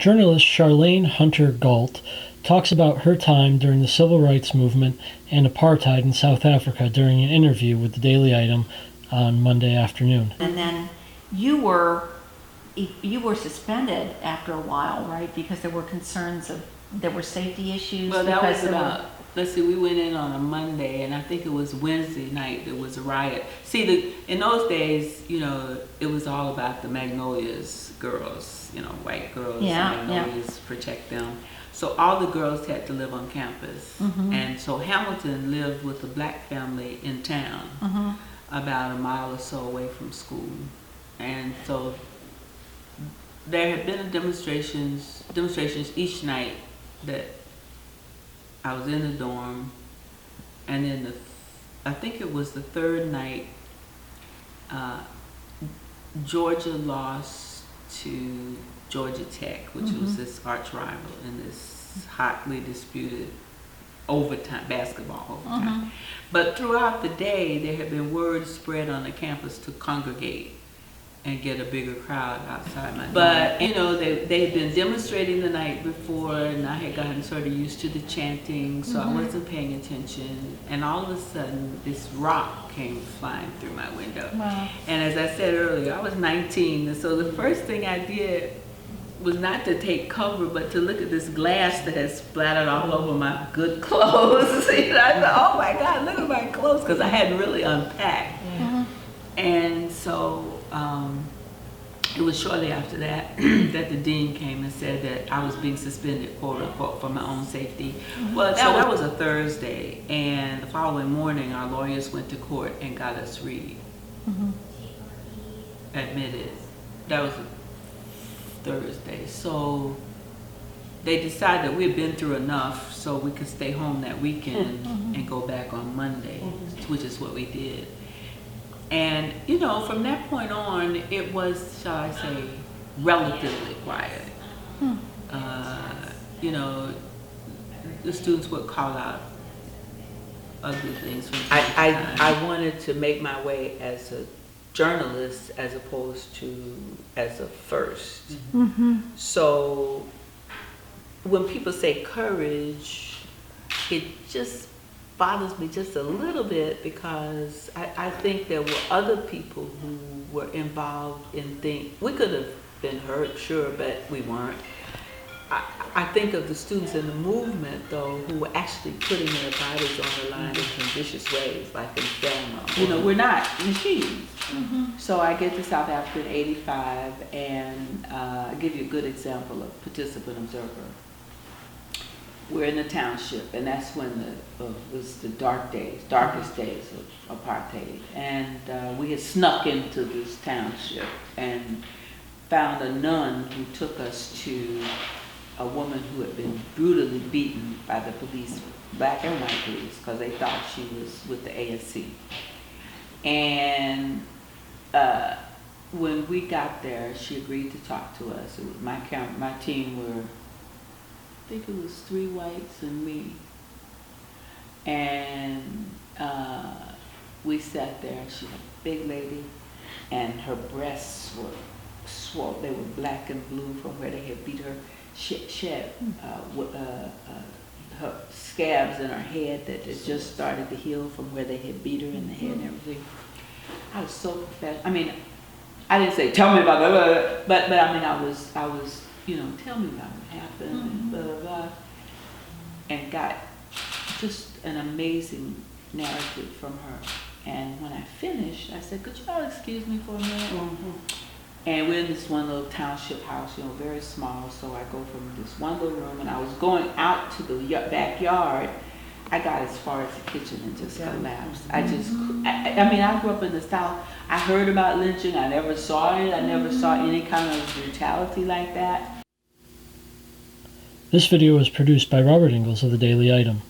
Journalist Charlayne Hunter-Gault talks about her time during the civil rights movement and apartheid in South Africa during an interview with the Daily Item on Monday afternoon. And then you were suspended after a while, right? Because there were concerns there were safety issues. Well, that was about, let's see, we went in on a Monday, and I think it was Wednesday night there was a riot. See, in those days, it was all about the Magnolias girls, white girls, Magnolias protect them. So all the girls had to live on campus. Mm-hmm. And so Hamilton lived with a black family in town, mm-hmm. about a mile or so away from school. And so there had been demonstrations each night that I was in the dorm, and then I think it was the third night, Georgia lost to Georgia Tech, which mm-hmm. was this arch rival in this hotly disputed basketball overtime. Mm-hmm. But throughout the day, there had been word spread on the campus to congregate and get a bigger crowd outside my door. But they had been demonstrating the night before, and I had gotten sort of used to the chanting, so mm-hmm. I wasn't paying attention. And all of a sudden, this rock came flying through my window. Wow. And as I said earlier, I was 19, and so the first thing I did was not to take cover, but to look at this glass that had splattered all over my good clothes. I thought, oh my God, look at my clothes, because I hadn't really unpacked. Mm-hmm. And so it was shortly after that that the dean came and said that I was being suspended, quote unquote, for my own safety. Mm-hmm. Well, that was a Thursday, and the following morning our lawyers went to court and got us admitted. That was a Thursday. So they decided that we had been through enough so we could stay home that weekend mm-hmm. and go back on Monday, mm-hmm. which is what we did. And, from that point on, it was, shall I say, relatively quiet. Hmm. The students would call out ugly things from time to time. I wanted to make my way as a journalist as opposed to as a first. Mm-hmm. So when people say courage, it just bothers me just a little bit, because I think there were other people who were involved in things. We could have been hurt, sure, but we weren't. I think of the students in the movement, though, who were actually putting their bodies on the line mm-hmm. in vicious ways, like in Selma. We're not machines. Mm-hmm. So I get to South Africa in '85, and I'll give you a good example of participant observer. We're in the township, and that's when was the darkest days of apartheid. And we had snuck into this township and found a nun who took us to a woman who had been brutally beaten by the police, black and white police, because they thought she was with the ANC. And when we got there, she agreed to talk to us. It was my team were, I think it was 3 whites and me. And we sat there. She was a big lady, and her breasts were swollen. They were black and blue from where they had beat her. She had her scabs in her head that had just started to heal from where they had beat her in the head and everything. I was so professional. I mean, I didn't say, tell me about that, but I mean, I was, tell me about what happened, mm-hmm. and blah, blah, blah. And got just an amazing narrative from her. And when I finished, I said, could you all excuse me for a minute? Mm-hmm. And we're in this one little township house, very small. So I go from this one little room, and I was going out to the backyard. I got as far as the kitchen and just collapsed. Mm-hmm. I grew up in the South. I heard about lynching. I never saw it. I never saw any kind of brutality like that. This video was produced by Robert Ingalls of the Daily Item.